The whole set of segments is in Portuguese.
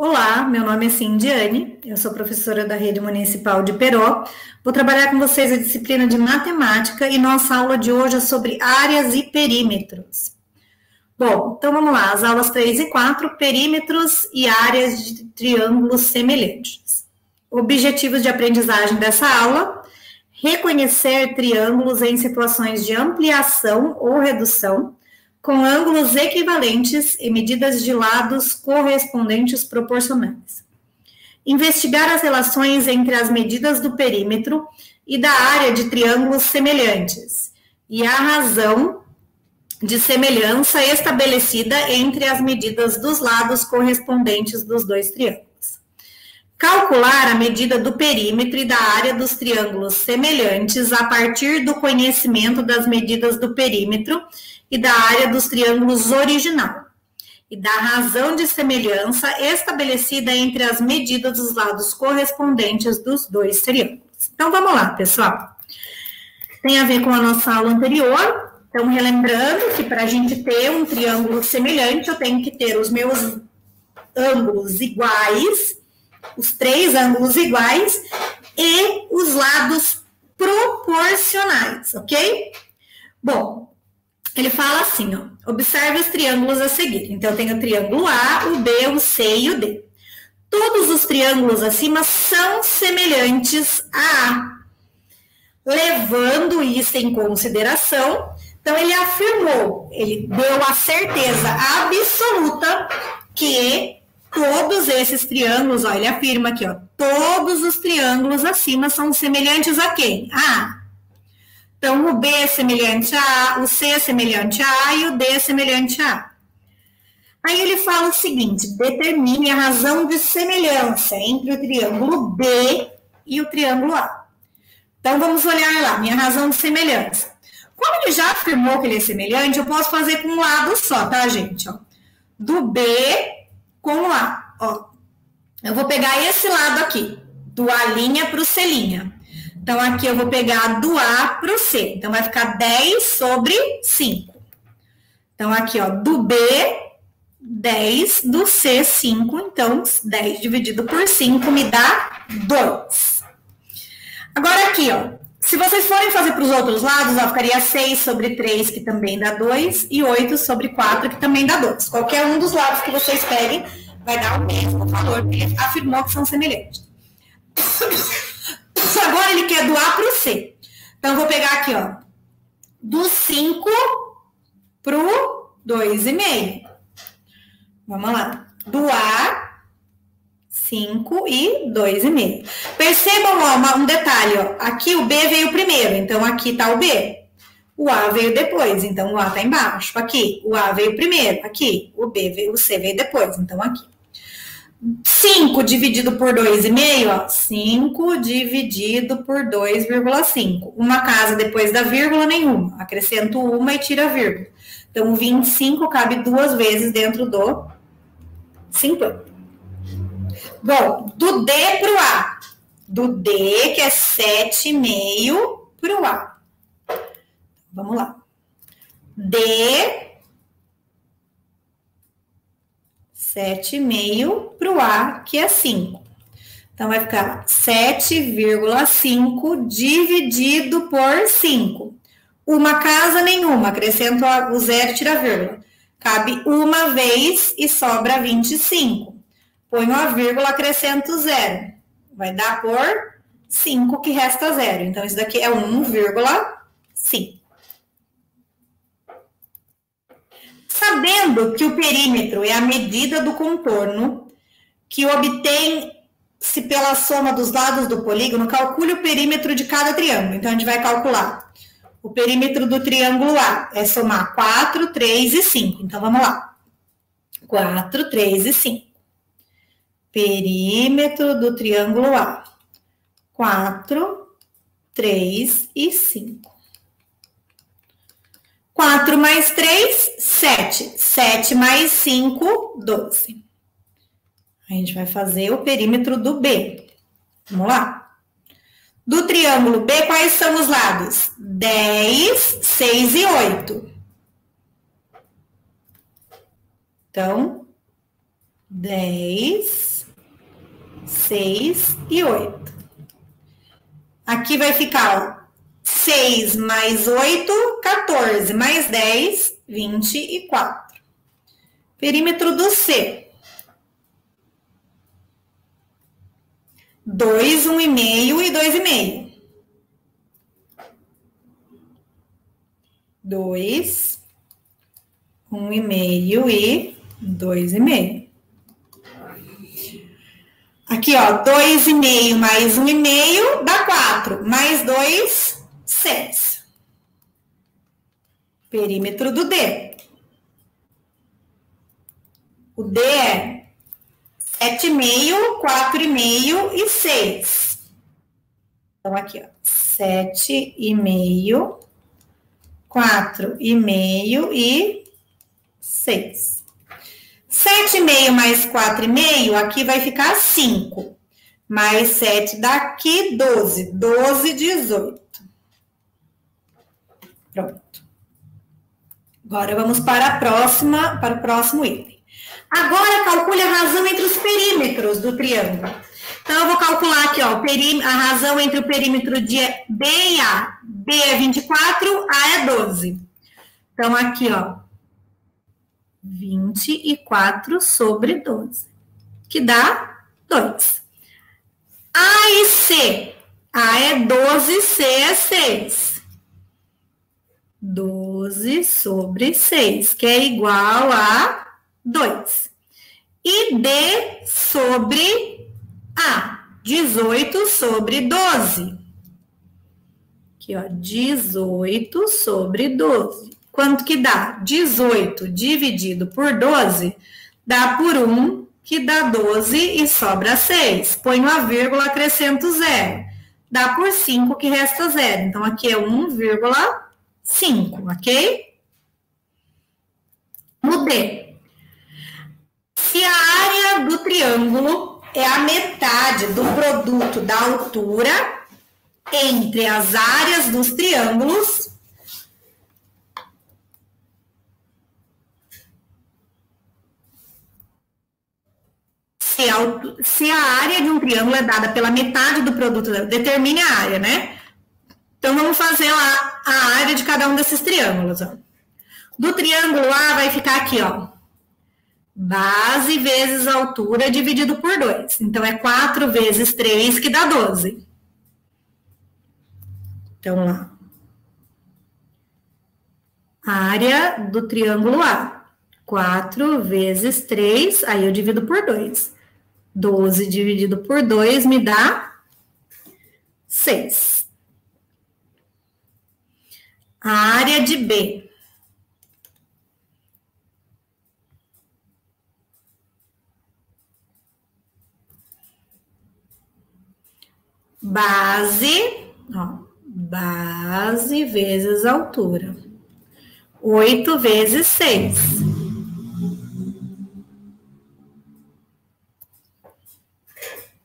Olá, meu nome é Cindiane, eu sou professora da Rede Municipal de Peró. Vou trabalhar com vocês a disciplina de matemática e nossa aula de hoje é sobre áreas e perímetros. Bom, então vamos lá, as aulas 3 e 4, perímetros e áreas de triângulos semelhantes. Objetivos de aprendizagem dessa aula: reconhecer triângulos em situações de ampliação ou redução, com ângulos equivalentes e medidas de lados correspondentes proporcionais. Investigar as relações entre as medidas do perímetro e da área de triângulos semelhantes e a razão de semelhança estabelecida entre as medidas dos lados correspondentes dos dois triângulos. Calcular a medida do perímetro e da área dos triângulos semelhantes a partir do conhecimento das medidas do perímetro e da área dos triângulos original, e da razão de semelhança estabelecida entre as medidas dos lados correspondentes dos dois triângulos. Então, vamos lá, pessoal. Tem a ver com a nossa aula anterior. Então, relembrando que para a gente ter um triângulo semelhante, eu tenho que ter os meus ângulos iguais, os três ângulos iguais, e os lados proporcionais, ok? Bom, ele fala assim, ó, observe os triângulos a seguir. Então, eu tenho o triângulo A, o B, o C e o D. Todos os triângulos acima são semelhantes a A. Levando isso em consideração, então ele afirmou, ele deu a certeza absoluta que todos esses triângulos, ó, ele afirma aqui, ó, todos os triângulos acima são semelhantes a quem? A A. Então, o B é semelhante a A, o C é semelhante a A e o D é semelhante a A. Aí ele fala o seguinte, determine a razão de semelhança entre o triângulo B e o triângulo A. Então, vamos olhar lá, minha razão de semelhança. Como ele já afirmou que ele é semelhante, eu posso fazer com um lado só, tá, gente? Ó, do B com o A. Ó. Eu vou pegar esse lado aqui, do A' para o C'. Então, aqui eu vou pegar do A para o C. Então, vai ficar 10 sobre 5. Então, aqui, ó, do B, 10, do C, 5. Então, 10 dividido por 5 me dá 2. Agora, aqui, ó, se vocês forem fazer para os outros lados, ó, ficaria 6 sobre 3, que também dá 2, e 8 sobre 4, que também dá 2. Qualquer um dos lados que vocês peguem vai dar o mesmo valor, porque ele afirmou que são semelhantes. Agora ele quer do A para o C. Então, eu vou pegar aqui, ó, do 5 para o 2,5. Vamos lá. Do A, 5 e 2,5. Percebam, ó, um detalhe, ó. Aqui o B veio primeiro, então aqui está o B. O A veio depois, então o A está embaixo. Aqui, o A veio primeiro, aqui. O B veio, o C veio depois, então aqui. 5 dividido por 2,5, ó, 5 dividido por 2,5. Uma casa depois da vírgula, nenhuma. Acrescento uma e tiro a vírgula. Então, o 25 cabe 2 vezes dentro do 50. Bom, do D para o A. Do D, que é 7,5 para o A. Vamos lá. D... 7,5 para o A, que é 5. Então, vai ficar 7,5 dividido por 5. Uma casa, nenhuma. Acrescento o zero e tira a vírgula. Cabe uma vez e sobra 25. Ponho a vírgula, acrescento zero. Vai dar por 5, que resta zero. Então, isso daqui é 1,5. Sabendo que o perímetro é a medida do contorno que obtém-se pela soma dos lados do polígono, calcule o perímetro de cada triângulo. Então, a gente vai calcular o perímetro do triângulo A. É somar 4, 3 e 5. Então, vamos lá. 4, 3 e 5. Perímetro do triângulo A. 4, 3 e 5. 4 mais 3, 7. 7 mais 5, 12. A gente vai fazer o perímetro do B. Vamos lá. Do triângulo B, quais são os lados? 10, 6 e 8. Então, 10, 6 e 8. Aqui vai ficar, ó, 6 mais 8, 14, mais 10, 24. Perímetro do C. 2, 1,5 e 2,5. 2, 1,5 e 2,5. Aqui, ó, 2,5 mais 1,5 dá 4, mais 2, 6. Perímetro do D. O D é 7,5, 4,5 e 6. Então, aqui, ó, 7,5, 4,5 e 6. 7,5 mais 4,5, aqui vai ficar 5. Mais 7 daqui, 12. 12, 18. Pronto. Agora vamos para o próximo item. Agora calcule a razão entre os perímetros do triângulo. Então, eu vou calcular aqui, ó, a razão entre o perímetro de B e A. B é 24, A é 12. Então, aqui, ó, 24 sobre 12, que dá 2. A e C. A é 12, C é 6. 12 sobre 6, que é igual a 2. E D sobre A. 18 sobre 12. Aqui, ó, 18 sobre 12. Quanto que dá? 18 dividido por 12 dá por 1, que dá 12 e sobra 6. Ponho a vírgula, acrescento 0. Dá por 5, que resta 0. Então, aqui é 1,5, ok? No D. Se a área do triângulo é a metade do produto da altura entre as áreas dos triângulos, se a área de um triângulo é dada pela metade do produto, determine a área, né? Então, vamos fazer lá a área de cada um desses triângulos, ó. Do triângulo A vai ficar aqui, ó, base vezes altura dividido por 2. Então, é 4 vezes 3, que dá 12. Então, lá. Área do triângulo A. 4 vezes 3, aí eu divido por 2. 12 dividido por 2 me dá 6. A área de B. Base, ó, base vezes altura. 8 vezes 6.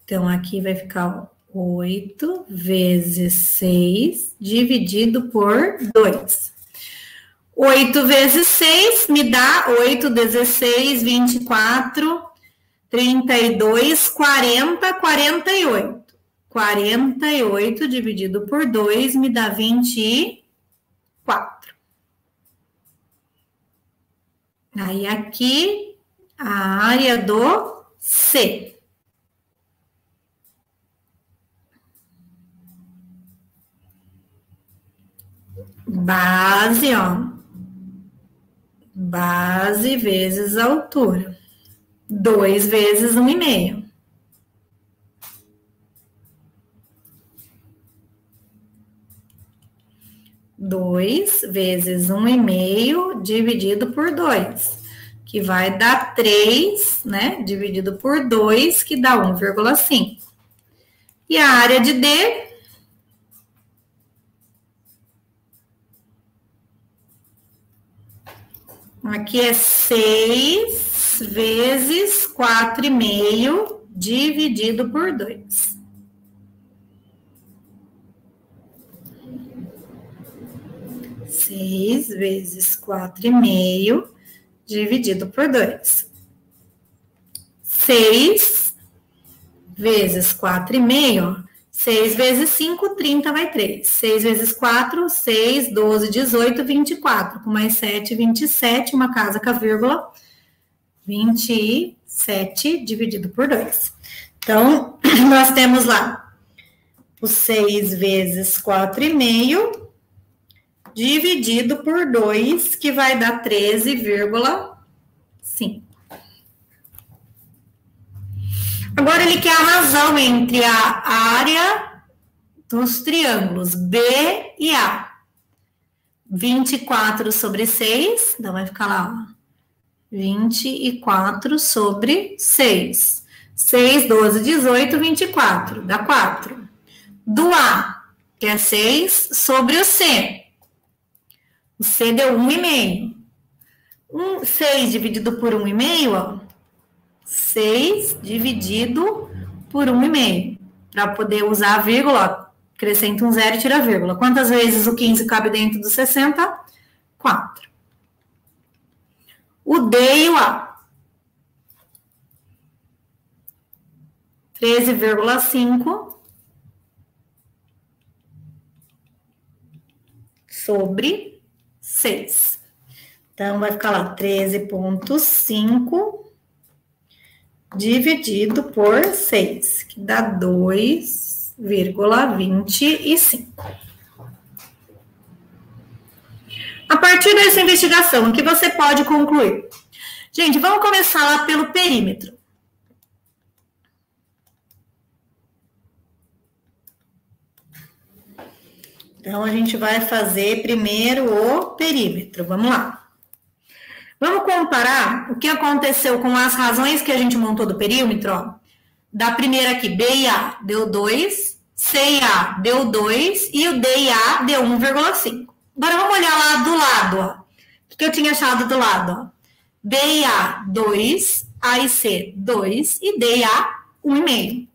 Então, aqui vai ficar, ó, 8 vezes 6 dividido por 2. 8 vezes 6 me dá 8, 16, 24, 32, 40, 48. 48 dividido por 2 me dá 24. Aí, aqui, a área do C. Base, ó. Base vezes altura. 2 vezes 1,5. 2 vezes 1,5 dividido por 2, que vai dar 3, né? Dividido por 2, que dá 1,5. E a área de D... Aqui é 6 vezes 4,5 dividido por 2. Seis vezes 4,5 dividido por 2. 6 vezes 4,5, ó. 6 vezes 5, 30 vai 3. 6 vezes 4, 6, 12, 18, 24. Com mais 7, 27, uma casa com a vírgula, 27 dividido por 2. Então, nós temos lá o 6 vezes 4,5 dividido por 2, que vai dar 13,5. Agora, ele quer a razão entre a área dos triângulos B e A. 24 sobre 6, então vai ficar lá, ó, 24 sobre 6. 6, 12, 18, 24, dá 4. Do A, que é 6, sobre o C. O C deu 1,5. 6 dividido por 1,5, ó. 6 dividido por 1,5. Para poder usar a vírgula, ó, acrescenta um zero e tira a vírgula. Quantas vezes o 15 cabe dentro do 60? 4. O D e o A. 13,5 sobre 6. Então, vai ficar lá 13,5 dividido por 6, que dá 2,25. A partir dessa investigação, o que você pode concluir? Gente, vamos começar lá pelo perímetro. Então, a gente vai fazer primeiro o perímetro. Vamos lá. Vamos comparar o que aconteceu com as razões que a gente montou do perímetro, ó. Da primeira aqui, B e A deu 2, C e A deu 2 e o D e A deu 1,5. Agora vamos olhar lá do lado, ó. O que eu tinha achado do lado, ó? B e A, 2, A e C, 2 e D e A, 1,5.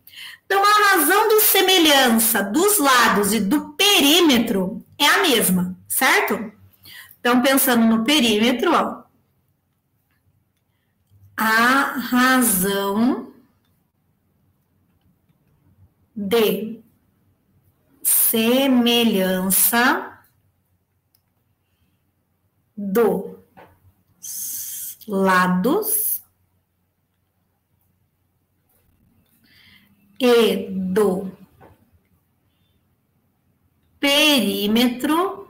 Então, a razão de semelhança dos lados e do perímetro é a mesma, certo? Então, pensando no perímetro, ó. A razão de semelhança dos lados e do perímetro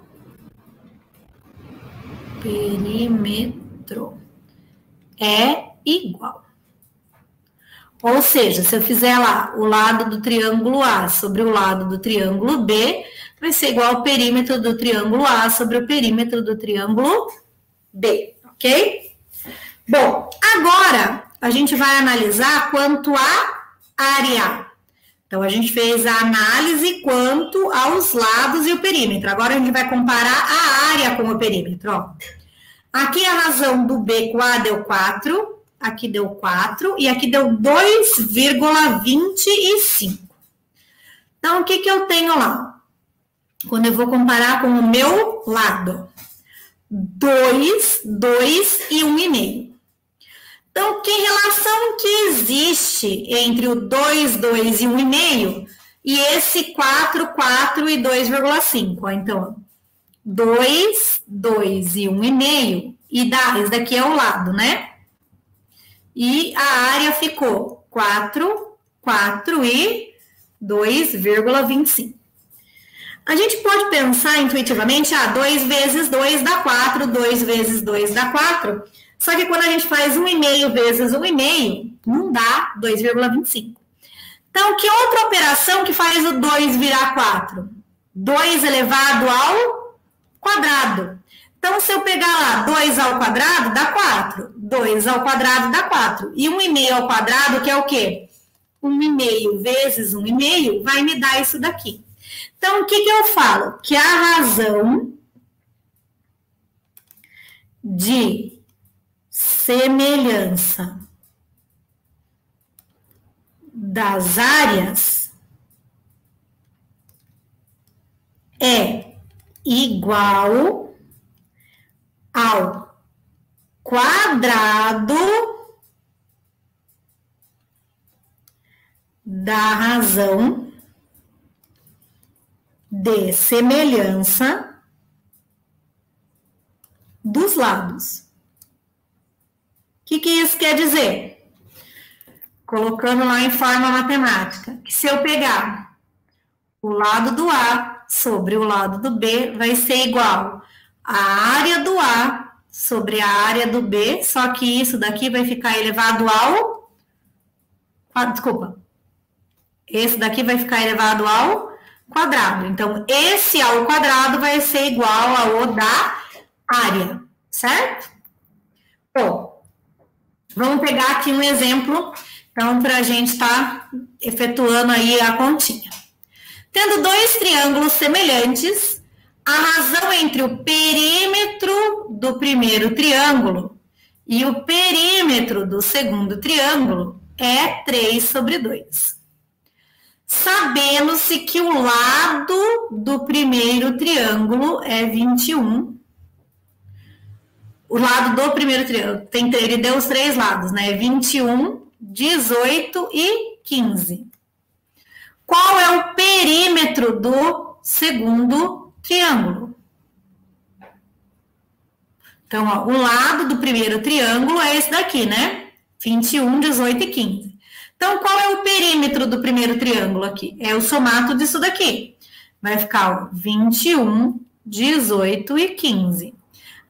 é igual. Ou seja, se eu fizer lá o lado do triângulo A sobre o lado do triângulo B, vai ser igual ao perímetro do triângulo A sobre o perímetro do triângulo B, ok? Bom, agora a gente vai analisar quanto à área. Então, a gente fez a análise quanto aos lados e o perímetro. Agora, a gente vai comparar a área com o perímetro, ó. Aqui a razão do B com A deu 4, aqui deu 4 e aqui deu 2,25. Então, o que que eu tenho lá? Quando eu vou comparar com o meu lado. 2, 2 e 1,5. Então, que relação que existe entre o 2, 2 e 1,5 e esse 4, 4 e 2,5? Então, 2, 2 e 1,5, e esse daqui é o lado, né? E a área ficou 4, 4 e 2,25. A gente pode pensar intuitivamente, 2 vezes 2 dá 4, 2 vezes 2 dá 4, só que quando a gente faz 1,5 vezes 1,5, não dá 2,25. Então, que outra operação que faz o 2 virar 4? 2 elevado ao quadrado. Então, se eu pegar lá 2 ao quadrado, dá 4. 2 ao quadrado dá 4. E 1,5 ao quadrado, que é o quê? 1,5 vezes 1,5 vai me dar isso daqui. Então, o que que eu falo? Que a razão de semelhança das áreas é igual ao quadrado da razão de semelhança dos lados. O que isso quer dizer? Colocando lá em forma matemática, que se eu pegar o lado do A sobre o lado do B, vai ser igual a área do A sobre a área do B, só que isso daqui vai ficar elevado ao... Desculpa. Esse daqui vai ficar elevado ao quadrado. Então, esse ao quadrado vai ser igual ao da área, certo? Bom, vamos pegar aqui um exemplo, então, para a gente estar efetuando aí a continha. Tendo dois triângulos semelhantes, a razão entre o perímetro do primeiro triângulo e o perímetro do segundo triângulo é 3 sobre 2. Sabendo-se que o lado do primeiro triângulo é 21. O lado do primeiro triângulo, ele deu os três lados, né? 21, 18 e 15. Qual é o perímetro do segundo triângulo? Então, ó, o lado do primeiro triângulo é esse daqui, né? 21, 18 e 15. Então, qual é o perímetro do primeiro triângulo aqui? É o somato disso daqui. Vai ficar ó, 21, 18 e 15.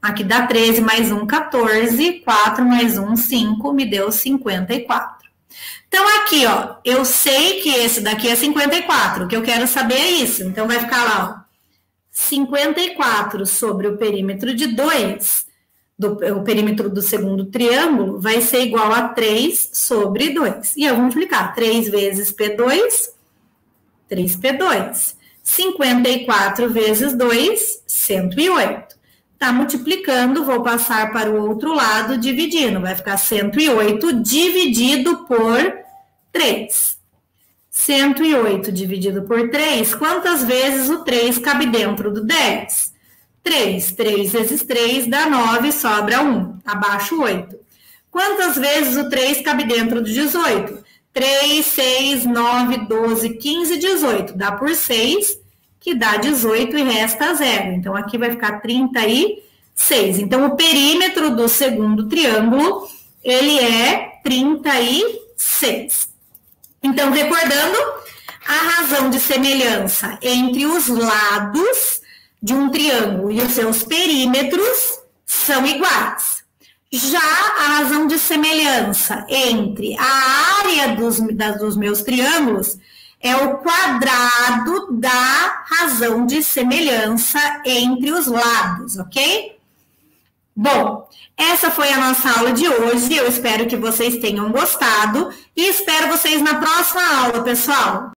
Aqui dá 13 mais 1, 14, 4 mais 1, 5, me deu 54. Então, aqui, ó, eu sei que esse daqui é 54, o que eu quero saber é isso. Então, vai ficar lá, ó, 54 sobre o perímetro de 2, o perímetro do segundo triângulo, vai ser igual a 3 sobre 2. E eu vou multiplicar 3 vezes P2, 3P2. 54 vezes 2, 108. Tá multiplicando, vou passar para o outro lado, dividindo. Vai ficar 108 dividido por 3. 108 dividido por 3, quantas vezes o 3 cabe dentro do 10? 3. 3 vezes 3 dá 9, sobra 1. Abaixo 8. Quantas vezes o 3 cabe dentro do 18? 3, 6, 9, 12, 15, 18. Dá por 6, que dá 18 e resta 0. Então, aqui vai ficar 36. Então, o perímetro do segundo triângulo, ele é 36. Então, recordando, a razão de semelhança entre os lados de um triângulo e os seus perímetros são iguais. Já a razão de semelhança entre a área dos meus triângulos é o quadrado da razão de semelhança entre os lados, ok? Bom, essa foi a nossa aula de hoje. Eu espero que vocês tenham gostado e espero vocês na próxima aula, pessoal.